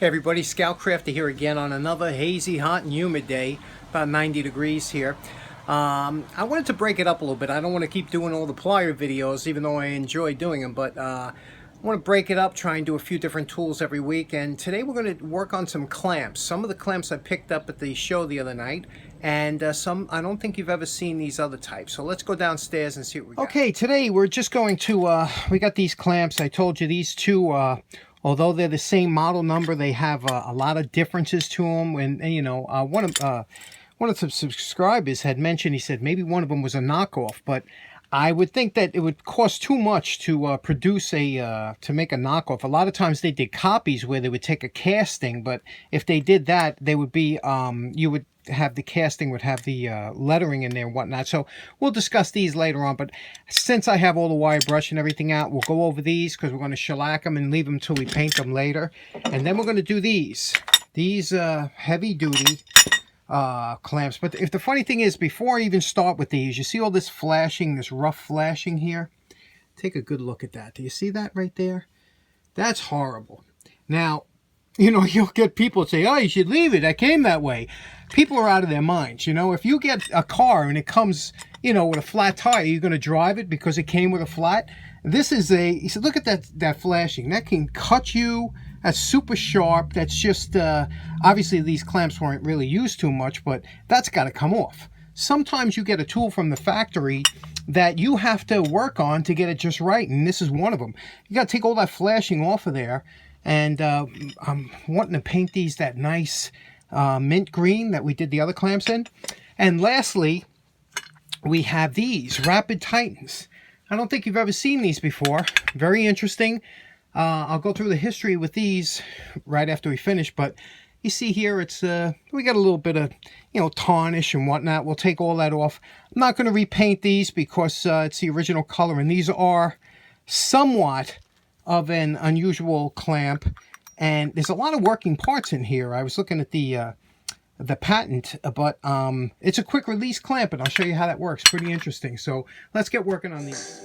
Hey everybody, Scoutcrafter here again on another hazy, hot and humid day, about 90 degrees here. I wanted to break it up a little bit. I don't want to keep doing all the plier videos, even though I enjoy doing them, but I want to break it up, try and do a few different tools every week. And today we're going to work on some clamps. Some of the clamps I picked up at the show the other night, and some I don't think you've ever seen these other types. So let's go downstairs and see what we got. Okay, today we're just going to, we got these clamps. I told you these two, although they're the same model number, they have a lot of differences to them. And you know, one of the subscribers had mentioned, he said maybe one of them was a knockoff, but I would think that it would cost too much to produce to make a knockoff. A lot of times they did copies where they would take a casting, but if they did that, they would be you would have the casting would have the lettering in there and whatnot. So we'll discuss these later on, but since I have all the wire brush and everything out, we'll go over these because we're going to shellac them and leave them till we paint them later. And then we're going to do these heavy duty clamps. But if the funny thing is, before I even start with these, you see all this flashing, this rough flashing here? Take a good look at that. Do you see that right there? That's horrible. Now, you know, you'll get people say, oh, you should leave it, I came that way. People are out of their minds. You know, if you get a car and it comes, you know, with a flat tire, you're going to drive it because it came with a flat. This is he said, look at that flashing. That can cut you. That's super sharp. That's just, obviously these clamps weren't really used too much, but that's got to come off. Sometimes you get a tool from the factory that you have to work on to get it just right, and this is one of them. You got to take all that flashing off of there. And I'm wanting to paint these that nice mint green that we did the other clamps in. And lastly, we have these Rapid Titans. I don't think you've ever seen these before. Very interesting. I'll go through the history with these right after we finish. But you see here, it's we got a little bit of, you know, tarnish and whatnot. We'll take all that off. I'm not going to repaint these because it's the original color. And these are somewhat of an unusual clamp, and there's a lot of working parts in here. I was looking at the patent, but it's a quick release clamp, and I'll show you how that works. Pretty interesting. So let's get working on these.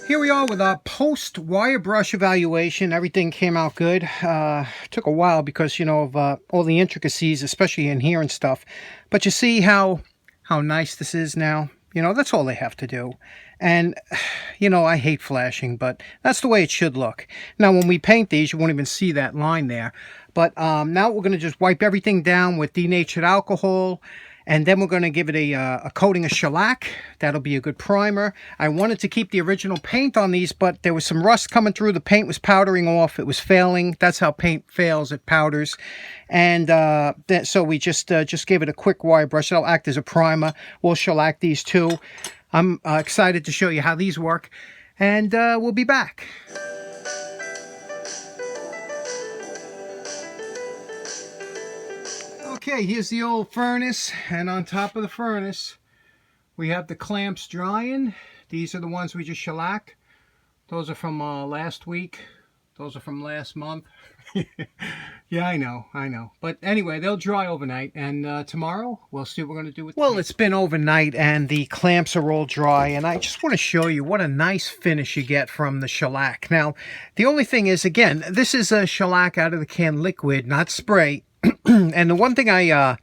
Here we are with our post wire brush evaluation. Everything came out good. Took a while because, you know, of all the intricacies, especially in here and stuff. But you see how nice this is now. You know, that's all they have to do. And, you know, I hate flashing, but that's the way it should look. Now, when we paint these, you won't even see that line there. But now we're going to just wipe everything down with denatured alcohol. And then we're going to give it a coating of shellac. That'll be a good primer. I wanted to keep the original paint on these, but there was some rust coming through. The paint was powdering off. It was failing. That's how paint fails. It powders. And so we just gave it a quick wire brush. It'll act as a primer. We'll shellac these too. I'm excited to show you how these work. And we'll be back. Okay, here's the old furnace, and on top of the furnace we have the clamps drying. These are the ones we just shellacked. Those are from last week. Those are from last month. Yeah, I know. But anyway, they'll dry overnight, and tomorrow we'll see what we're going to do with them. Well, it's been overnight, and the clamps are all dry, and I just want to show you what a nice finish you get from the shellac. Now, the only thing is, again, this is a shellac out of the can liquid, not spray. And the one thing I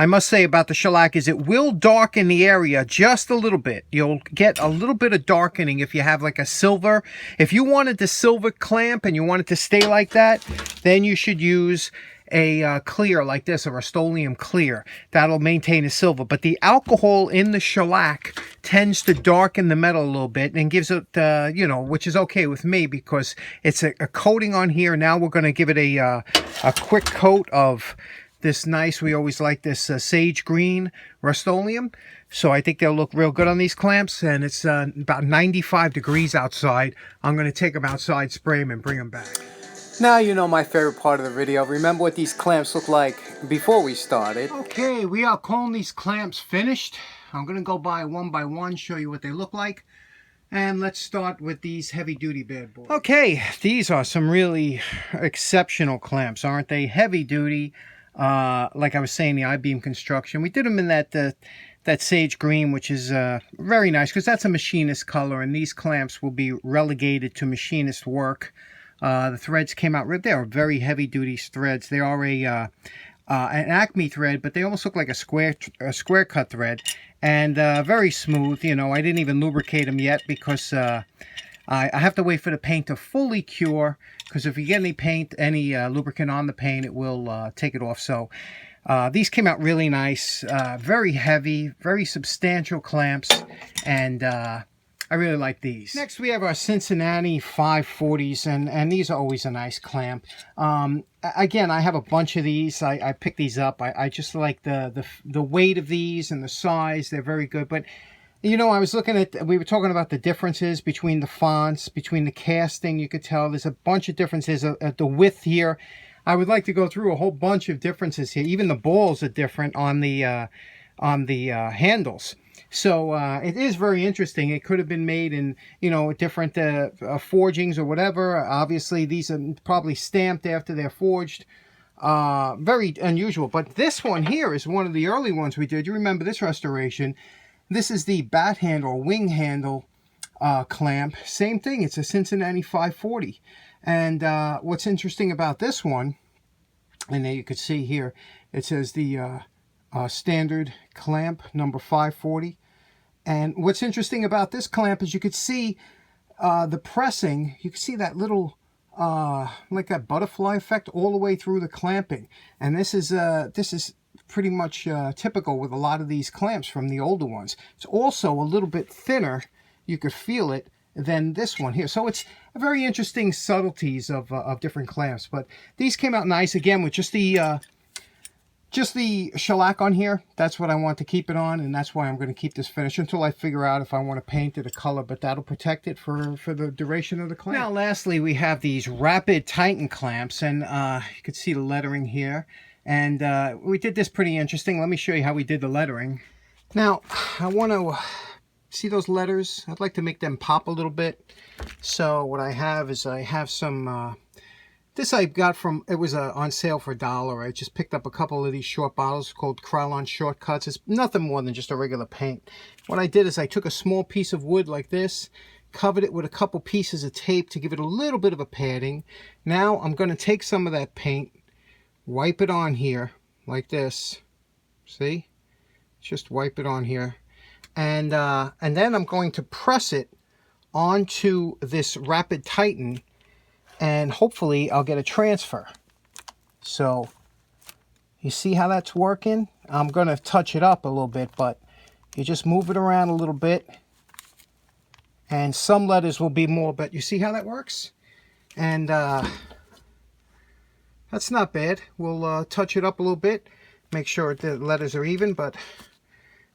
must say about the shellac is it will darken the area just a little bit. You'll get a little bit of darkening if you have like a silver. If you wanted the silver clamp and you want it to stay like that, then you should use a clear like this, a Rust-Oleum clear. That'll maintain the silver. But the alcohol in the shellac tends to darken the metal a little bit and gives it, you know, which is okay with me because it's a coating on here. Now we're going to give it a quick coat of this nice, we always like this sage green Rust-Oleum. So I think they'll look real good on these clamps, and it's about 95 degrees outside. I'm going to take them outside, spray them, and bring them back. Now you know my favorite part of the video. Remember what these clamps look like before we started. Okay, we are calling these clamps finished. I'm going to go by one, show you what they look like. And let's start with these heavy-duty bad boys. Okay, these are some really exceptional clamps, aren't they? Heavy-duty, like I was saying, the I-beam construction. We did them in that sage green, which is very nice because that's a machinist color, and these clamps will be relegated to machinist work. The threads came out, they are very heavy-duty threads. They are an Acme thread, but they almost look like a square cut thread, and very smooth. You know, I didn't even lubricate them yet because I have to wait for the paint to fully cure, because if you get any paint, any lubricant on the paint, it will take it off. So these came out really nice, very heavy, very substantial clamps, and I really like these. Next we have our Cincinnati 540s, and these are always a nice clamp. Again, I have a bunch of these. I picked these up. I just like the weight of these and the size. They're very good. But you know, I was looking at, we were talking about the differences between the fonts, between the casting. You could tell there's a bunch of differences at the width here. I would like to go through a whole bunch of differences here. Even the balls are different on the handles. So it is very interesting. It could have been made in, you know, different forgings or whatever. Obviously, these are probably stamped after they're forged. Very unusual. But this one here is one of the early ones we did. You remember this restoration. This is the bat handle, or wing handle clamp. Same thing. It's a Cincinnati 540. And what's interesting about this one, and there you could see here, it says the standard clamp number 540. And what's interesting about this clamp is you could see the pressing. You can see that little like that butterfly effect all the way through the clamping. And this is pretty much typical with a lot of these clamps from the older ones. It's also a little bit thinner, you could feel it, than this one here. So it's very interesting subtleties of different clamps. But these came out nice, again, with just the shellac on here. That's what I want to keep it on, and that's why I'm going to keep this finished until I figure out if I want to paint it a color, but that'll protect it for the duration of the clamp. Now lastly, we have these Rapid Titan clamps, and you can see the lettering here, and we did this pretty interesting. Let me show you how we did the lettering. Now I want to see those letters. I'd like to make them pop a little bit. So what I have is I have some this I got from, it was on sale for $1. I just picked up a couple of these short bottles called Krylon Shortcuts. It's nothing more than just a regular paint. What I did is I took a small piece of wood like this, covered it with a couple pieces of tape to give it a little bit of a padding. Now I'm going to take some of that paint, wipe it on here like this. See? Just wipe it on here. And then I'm going to press it onto this Rapid Titan, and hopefully I'll get a transfer. So you see how that's working? I'm going to touch it up a little bit, but you just move it around a little bit, and some letters will be more, but you see how that works? And that's not bad. We'll touch it up a little bit, make sure the letters are even, but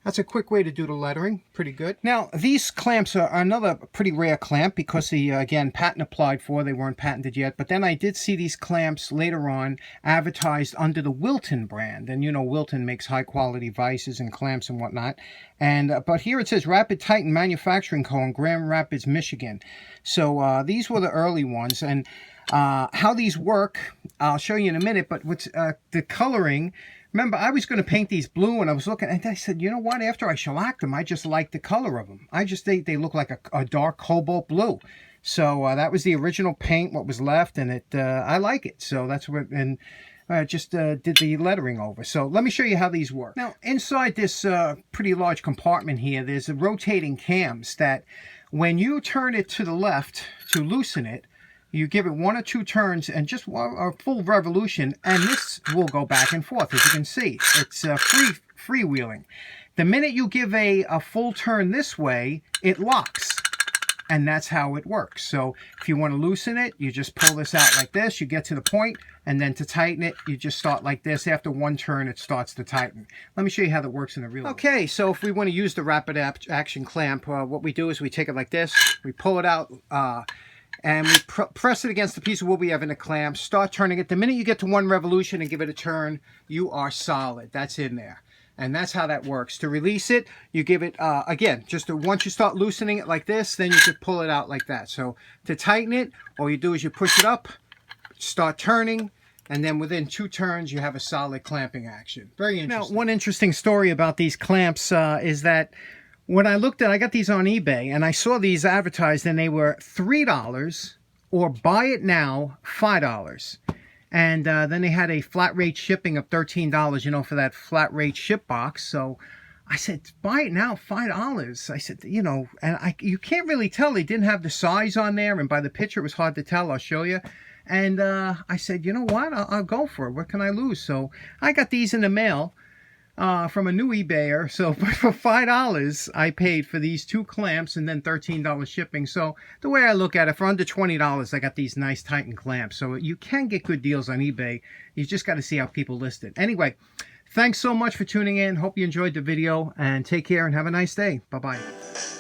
that's a quick way to do the lettering. Pretty good. Now, these clamps are another pretty rare clamp because again, patent applied for. They weren't patented yet. But then I did see these clamps later on advertised under the Wilton brand. And you know, Wilton makes high-quality vices and clamps and whatnot. And but here it says Rapid Titan Manufacturing Co. in Grand Rapids, Michigan. So these were the early ones. And how these work, I'll show you in a minute. But what's the coloring... Remember, I was going to paint these blue, and I was looking, and I said, you know what? After I shellacked them, I just like the color of them. They look like a dark cobalt blue. So that was the original paint, what was left, and I like it. So that's what, and I just did the lettering over. So let me show you how these work. Now, inside this pretty large compartment here, there's rotating cams that when you turn it to the left to loosen it, you give it 1 or 2 turns and just a full revolution, and this will go back and forth. As you can see, it's freewheeling. The minute you give a full turn this way, it locks, and that's how it works. So if you want to loosen it, you just pull this out like this. You get to the point, and then to tighten it, you just start like this. After 1 turn, it starts to tighten. Let me show you how that works in the real life. Okay, so if we want to use the Rapid Action clamp, what we do is we take it like this, we pull it out, and we press it against the piece of wood we have in the clamp, start turning it. The minute you get to 1 revolution and give it a turn, you are solid. That's in there. And that's how that works. To release it, you give it, again, once you start loosening it like this, then you can pull it out like that. So to tighten it, all you do is you push it up, start turning, and then within 2 turns, you have a solid clamping action. Very interesting. Now, one interesting story about these clamps is that when I got these on eBay, and I saw these advertised, and they were $3 or buy it now, $5. And then they had a flat rate shipping of $13, you know, for that flat rate ship box. So I said, buy it now, $5. I said, you know, and you can't really tell. They didn't have the size on there. And by the picture, it was hard to tell. I'll show you. And I said, you know what? I'll go for it. What can I lose? So I got these in the mail from a new eBayer. So for $5, I paid for these 2 clamps and then $13 shipping. So the way I look at it, for under $20, I got these nice Titan clamps. So you can get good deals on eBay. You just got to see how people list it. Anyway, thanks so much for tuning in. Hope you enjoyed the video, and take care and have a nice day. Bye-bye.